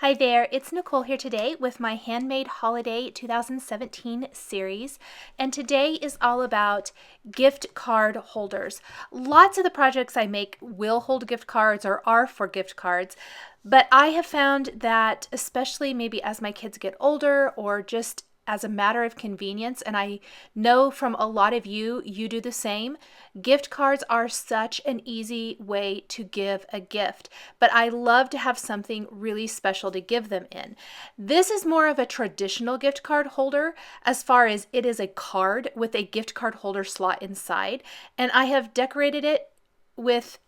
Hi there, it's Nicole here today with my Handmade Holiday 2017 series, and today is all about gift card holders. Lots of the projects I make will hold gift cards or are for gift cards, but I have found that especially maybe as my kids get older or just as a matter of convenience, and I know from a lot of you do the same. Gift cards are such an easy way to give a gift, but I love to have something really special to give them in. This is more of a traditional gift card holder as far as it is a card with a gift card holder slot inside, and I have decorated it with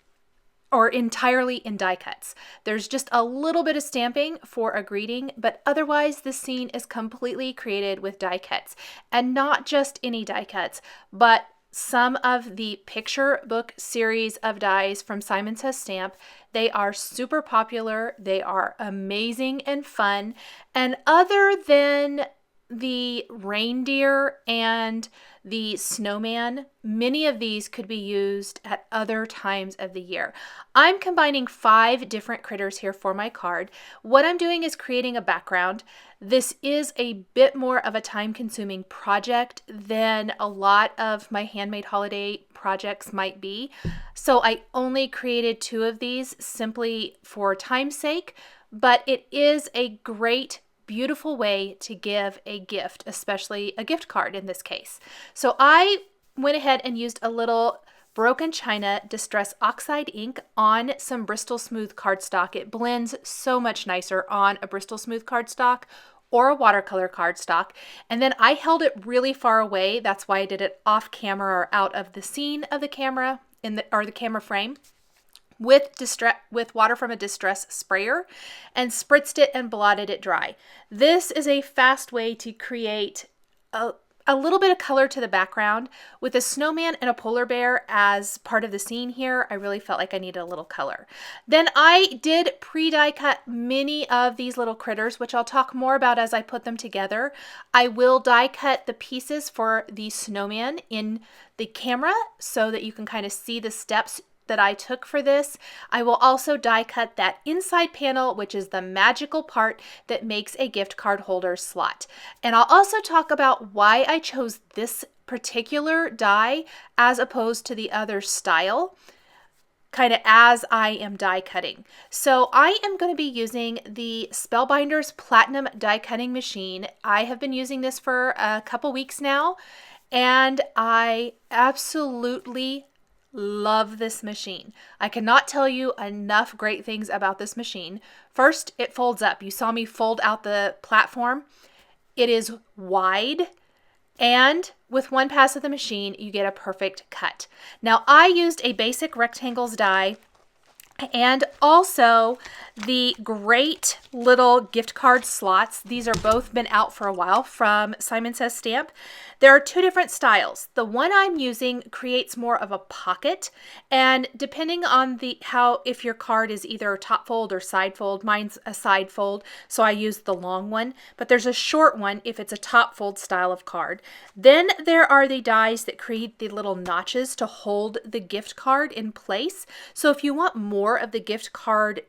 entirely in die cuts. There's just a little bit of stamping for a greeting, but otherwise the scene is completely created with die cuts. And not just any die cuts, but some of the picture book series of dies from Simon Says Stamp. They are super popular, they are amazing and fun, and other than the reindeer and the snowman, many of these could be used at other times of the year. I'm combining 5 different critters here for my card. What I'm doing is creating a background. This is a bit more of a time-consuming project than a lot of my handmade holiday projects might be. So I only created 2 of these simply for time's sake, but it is a great beautiful way to give a gift, especially a gift card in this case. So I went ahead and used a little Broken China Distress Oxide ink on some Bristol Smooth cardstock. It blends so much nicer on a Bristol Smooth cardstock or a watercolor cardstock. And then I held it really far away. That's why I did it off camera or out of the scene of the camera or the camera frame, with water from a distress sprayer, and spritzed it and blotted it dry. This is a fast way to create a little bit of color to the background. With a snowman and a polar bear as part of the scene here, I really felt like I needed a little color. Then I did pre-die cut many of these little critters, which I'll talk more about as I put them together. I will die cut the pieces for the snowman in the camera so that you can kind of see the steps that I took for this. I will also die cut that inside panel, which is the magical part that makes a gift card holder slot. And I'll also talk about why I chose this particular die as opposed to the other style, kind of as I am die cutting. So I am going to be using the Spellbinders Platinum die cutting machine. I have been using this for a couple weeks now, and I absolutely love this machine. I cannot tell you enough great things about this machine. First, it folds up. You saw me fold out the platform. It is wide, and with one pass of the machine, you get a perfect cut. Now, I used a basic rectangles die and also the great little gift card slots. These are both been out for a while from Simon Says Stamp. There are 2 different styles. The one I'm using creates more of a pocket, and depending on if your card is either top fold or side fold, mine's a side fold, so I use the long one, but there's a short one if it's a top fold style of card. Then there are the dies that create the little notches to hold the gift card in place. So if you want more of the gift card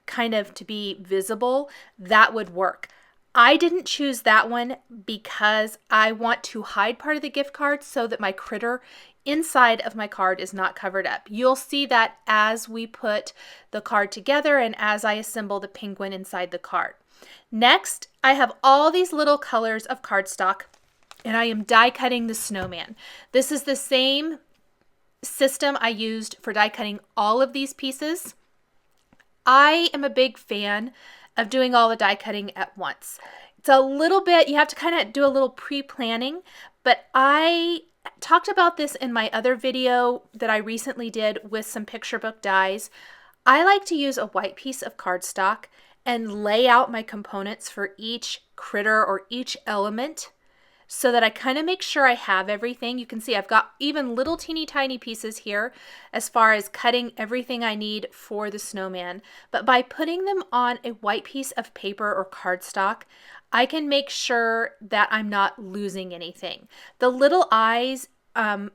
kind of to be visible, that would work. I didn't choose that one because I want to hide part of the gift card so that my critter inside of my card is not covered up. You'll see that as we put the card together and as I assemble the penguin inside the card. Next, I have all these little colors of cardstock, and I am die cutting the snowman. This is the same system I used for die cutting all of these pieces. I am a big fan of doing all the die cutting at once. It's a little bit, you have to kind of do a little pre-planning, but I talked about this in my other video that I recently did with some picture book dies. I like to use a white piece of cardstock and lay out my components for each critter or each element so that I kind of make sure I have everything. You can see I've got even little teeny tiny pieces here as far as cutting everything I need for the snowman. But by putting them on a white piece of paper or cardstock, I can make sure that I'm not losing anything. The little eyes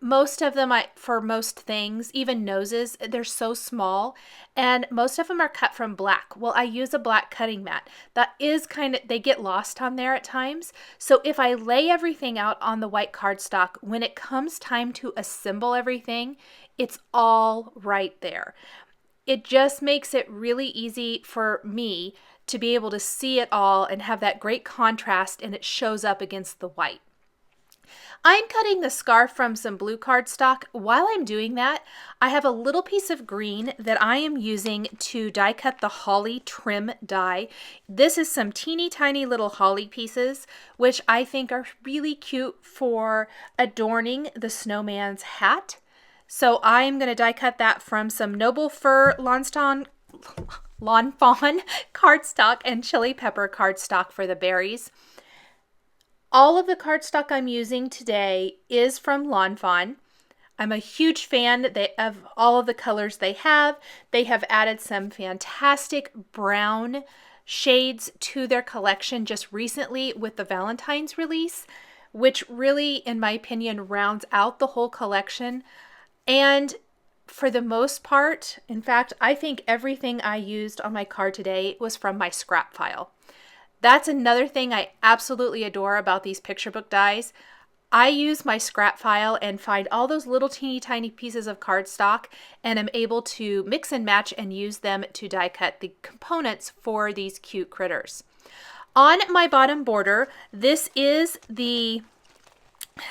most of them, for most things, even noses, they're so small, and most of them are cut from black. Well, I use a black cutting mat. That is they get lost on there at times. So if I lay everything out on the white cardstock, when it comes time to assemble everything, it's all right there. It just makes it really easy for me to be able to see it all and have that great contrast, and it shows up against the white. I'm cutting the scarf from some blue cardstock. While I'm doing that, I have a little piece of green that I am using to die cut the holly trim die. This is some teeny tiny little holly pieces, which I think are really cute for adorning the snowman's hat. So I am going to die cut that from some Noble Fir Lawn Fawn cardstock and Chili Pepper cardstock for the berries. All of the cardstock I'm using today is from Lawn Fawn. I'm a huge fan of all of the colors they have. They have added some fantastic brown shades to their collection just recently with the Valentine's release, which really, in my opinion, rounds out the whole collection. And for the most part, in fact, I think everything I used on my card today was from my scrap file. That's another thing I absolutely adore about these picture book dies. I use my scrap file and find all those little teeny tiny pieces of cardstock, and I'm able to mix and match and use them to die cut the components for these cute critters. On my bottom border, this is the,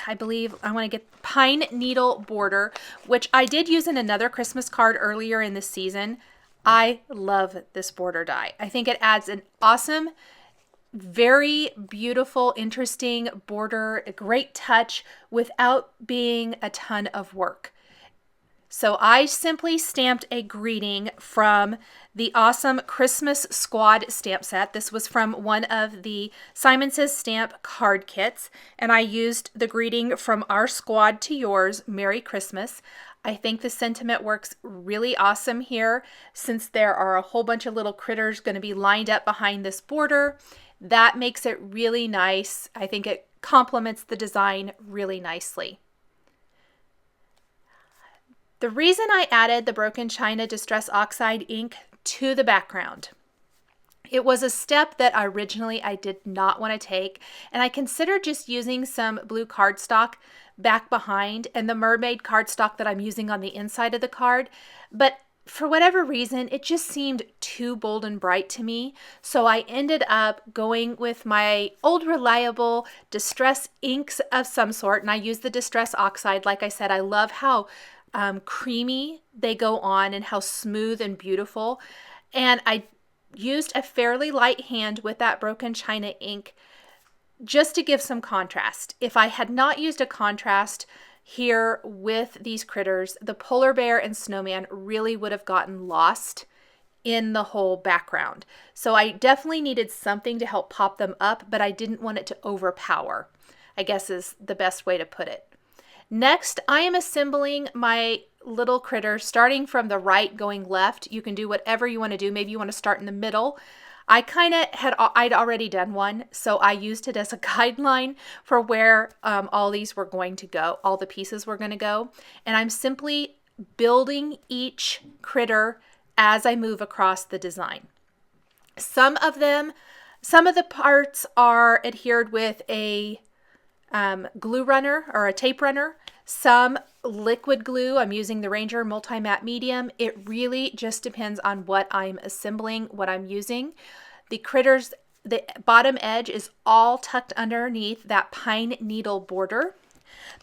I believe I want to get pine needle border, which I did use in another Christmas card earlier in the season. I love this border die. I think it adds an awesome, very beautiful, interesting border, a great touch without being a ton of work. So I simply stamped a greeting from the awesome Christmas Squad stamp set. This was from one of the Simon Says Stamp card kits, and I used the greeting from our squad to yours, Merry Christmas. I think the sentiment works really awesome here, since there are a whole bunch of little critters going to be lined up behind this border. That makes it really nice. I think it complements the design really nicely. The reason I added the Broken China Distress Oxide ink to the background, it was a step that originally I did not want to take, and I considered just using some blue cardstock back behind and the mermaid cardstock that I'm using on the inside of the card, but for whatever reason, it just seemed too bold and bright to me, so I ended up going with my old reliable distress inks of some sort, and I used the Distress Oxide. Like I said, I love how creamy they go on and how smooth and beautiful, and I used a fairly light hand with that Broken China ink just to give some contrast. If I had not used a contrast here with these critters, the polar bear and snowman really would have gotten lost in the whole background. So I definitely needed something to help pop them up, but I didn't want it to overpower, I guess is the best way to put it. Next, I am assembling my little critters starting from the right going left. You can do whatever you want to do. Maybe you want to start in the middle. I'd already done one, so I used it as a guideline for where all these were going to go, all the pieces were going to go. And I'm simply building each critter as I move across the design. Some of the parts are adhered with a glue runner or a tape runner. Some liquid glue. I'm using the Ranger Multi-Matte Medium. It really just depends on what I'm assembling, what I'm using. The critters, the bottom edge is all tucked underneath that pine needle border.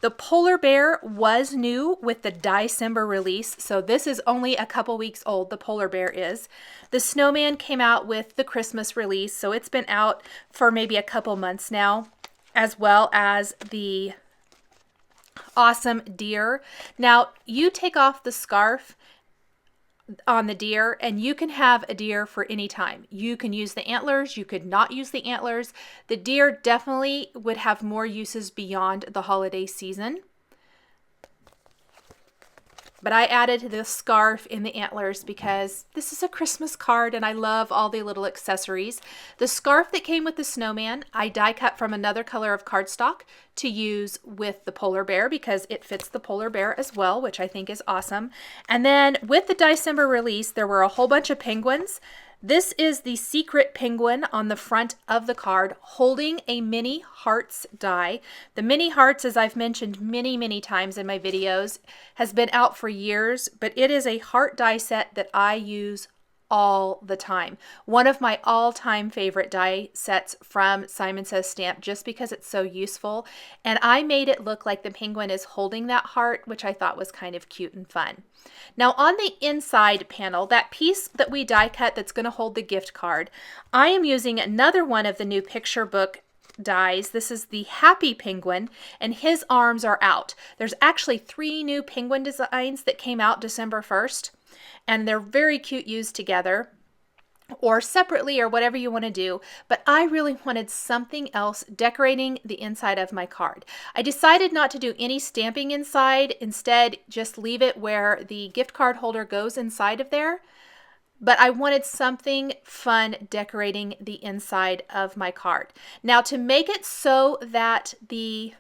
The polar bear was new with the Diecember release, so this is only a couple weeks old, the polar bear is. The snowman came out with the Christmas release, so it's been out for maybe a couple months now, as well as the awesome deer. Now, you take off the scarf on the deer and you can have a deer for any time. You can use the antlers, you could not use the antlers. The deer definitely would have more uses beyond the holiday season. But I added the scarf in the antlers because this is a Christmas card and I love all the little accessories. The scarf that came with the snowman, I die cut from another color of cardstock to use with the polar bear because it fits the polar bear as well, which I think is awesome. And then with the Diecember release, there were a whole bunch of penguins. This is the secret penguin on the front of the card holding a mini hearts die. The mini hearts, as I've mentioned many times in my videos, has been out for years, but it is a heart die set that I use all the time. One of my all-time favorite die sets from Simon Says Stamp, just because it's so useful. And I made it look like the penguin is holding that heart, which I thought was kind of cute and fun. Now on the inside panel, that piece that we die cut that's going to hold the gift card, I am using another one of the new picture book dies. This is the Happy Penguin, and his arms are out. There's actually 3 new penguin designs that came out December 1st. And they're very cute used together or separately or whatever you want to do. But I really wanted something else decorating the inside of my card. I decided not to do any stamping inside. Instead, just leave it where the gift card holder goes inside of there. But I wanted something fun decorating the inside of my card. Now, to make it so that the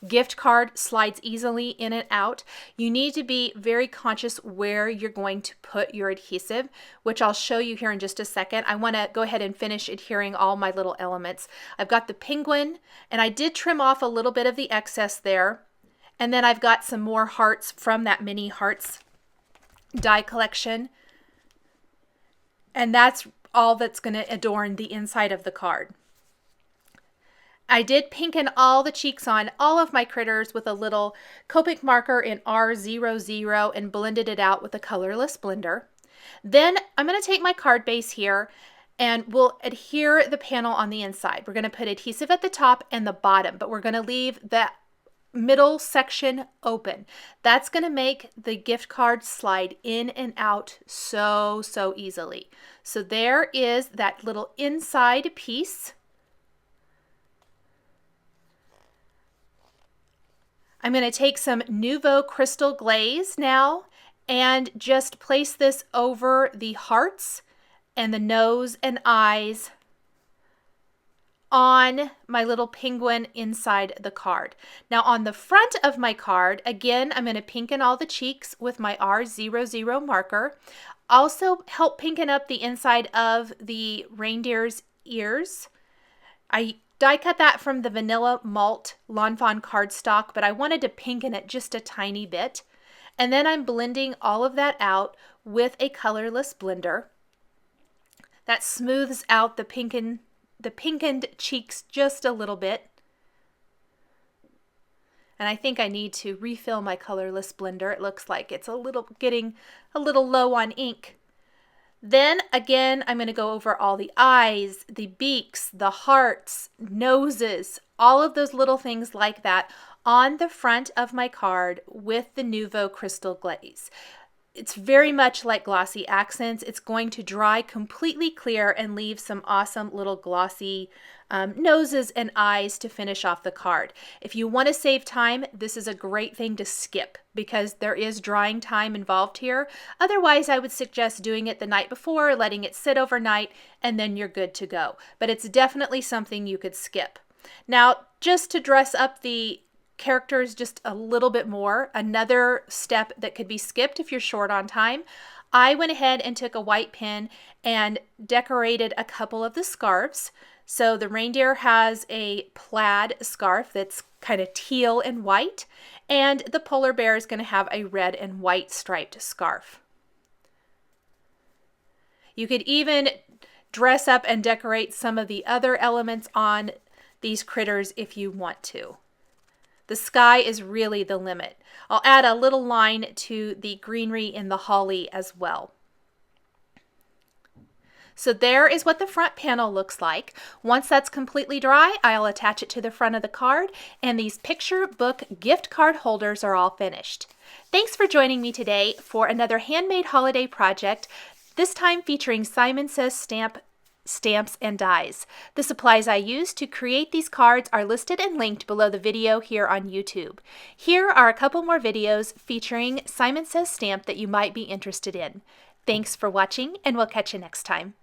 gift card slides easily in and out, you need to be very conscious where you're going to put your adhesive, which I'll show you here in just a second. I want to go ahead and finish adhering all my little elements. I've got the penguin, and I did trim off a little bit of the excess there. And then I've got some more hearts from that mini hearts die collection. And that's all that's going to adorn the inside of the card. I did pinken all the cheeks on all of my critters with a little Copic marker in R00 and blended it out with a colorless blender. Then I'm going to take my card base here and we'll adhere the panel on the inside. We're going to put adhesive at the top and the bottom, but we're going to leave that middle section open. That's going to make the gift card slide in and out so easily. So there is that little inside piece. I'm going to take some Nouveau Crystal Glaze now and just place this over the hearts and the nose and eyes on my little penguin inside the card. Now on the front of my card, again, I'm going to pinken all the cheeks with my R00 marker. Also help pinken up the inside of the reindeer's ears. I die cut that from the Vanilla Malt Lawn Fawn cardstock, but I wanted to pinken it just a tiny bit. And then I'm blending all of that out with a colorless blender. That smooths out the pinkened cheeks just a little bit. And I think I need to refill my colorless blender. It looks like it's getting a little low on ink. Then again, I'm going to go over all the eyes, the beaks, the hearts, noses, all of those little things like that on the front of my card with the Nouveau Crystal Glaze. It's very much like glossy accents. It's going to dry completely clear and leave some awesome little glossy noses and eyes to finish off the card. If you want to save time, this is a great thing to skip because there is drying time involved here. Otherwise, I would suggest doing it the night before, letting it sit overnight, and then you're good to go. But it's definitely something you could skip. Now, just to dress up the characters just a little bit more, another step that could be skipped if you're short on time, I went ahead and took a white pen and decorated a couple of the scarves. So the reindeer has a plaid scarf that's kind of teal and white, and the polar bear is going to have a red and white striped scarf. You could even dress up and decorate some of the other elements on these critters if you want to. The sky is really the limit. I'll add a little line to the greenery in the holly as well. So there is what the front panel looks like. Once that's completely dry, I'll attach it to the front of the card, and these picture book gift card holders are all finished. Thanks for joining me today for another handmade holiday project, this time featuring Simon Says Stamp stamps, and dies. The supplies I used to create these cards are listed and linked below the video here on YouTube. Here are a couple more videos featuring Simon Says Stamp that you might be interested in. Thanks for watching, and we'll catch you next time.